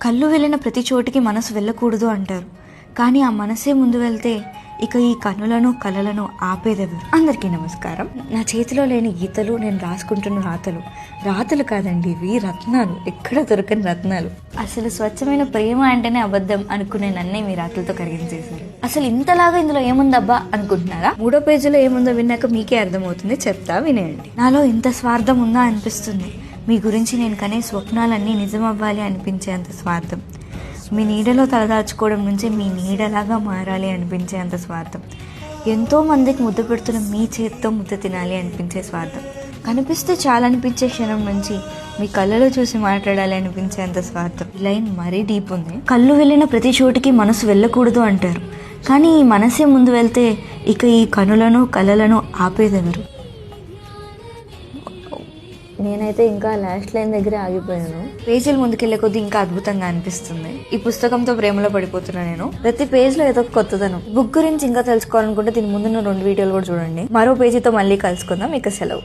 కళ్ళు వెళ్ళిన ప్రతి చోటికి మనసు వెళ్ళకూడదు అంటారు. కానీ ఆ మనసే ముందు వెళ్తే ఇక ఈ కన్నులను కలలను ఆపేదెవరు? అందరికీ నమస్కారం. నా చేతిలో లేని గీతలు, నేను రాసుకుంటున్న రాతలు కాదండి, ఇవి రత్నాలు, ఎక్కడ దొరకని రత్నాలు. అసలు స్వచ్ఛమైన ప్రేమ అంటేనే అబద్ధం అనుకునే నన్నే మీ రాతలతో కరిగించేశారు. అసలు ఇంతలాగా ఇందులో ఏముందబ్బా అనుకుంటున్నారా? 3వ పేజీలో ఏముందో విన్నాక మీకే అర్థమవుతుంది, చెప్తా వినేయండి. నాలో ఇంత స్వార్థం ఉందా అనిపిస్తుంది. మీ గురించి నేను కనే స్వప్నాలన్నీ నిజమవ్వాలి అనిపించేంత స్వార్థం. మీ నీడలో తలదాచుకోవడం నుంచి మీ నీడలాగా మారాలి అనిపించేంత స్వార్థం. ఎంతో మందికి ముద్ద పెడుతున్న మీ చేతితో ముద్ద తినాలి అనిపించే స్వార్థం. కనిపిస్తే చాలనిపించే క్షణం నుంచి మీ కళ్ళలో చూసి మాట్లాడాలి అనిపించేంత స్వార్థం. ఈ లైన్ మరీ డీప్ ఉంది. కళ్ళు వెళ్ళిన ప్రతి చోటికి మనసు వెళ్ళకూడదు అంటారు. కానీ ఈ మనసే ముందు వెళ్తే ఇక ఈ కనులను కలలను ఆపేదెవరు? నేనైతే ఇంకా లాస్ట్ లైన్ దగ్గరే ఆగిపోయాను. పేజీలు ముందుకెళ్లే కొద్దీ ఇంకా అద్భుతంగా అనిపిస్తుంది. ఈ పుస్తకంతో ప్రేమలో పడిపోతున్నా నేను. ప్రతి పేజ్ లో ఏదో కొత్తదనం. బుక్ గురించి ఇంకా తెలుసుకోవాలనుకుంటే దీని ముందున్న 2 వీడియోలు కూడా చూడండి. మరో పేజీతో మళ్ళీ కలుసుకుందాం. ఇక సెలవు.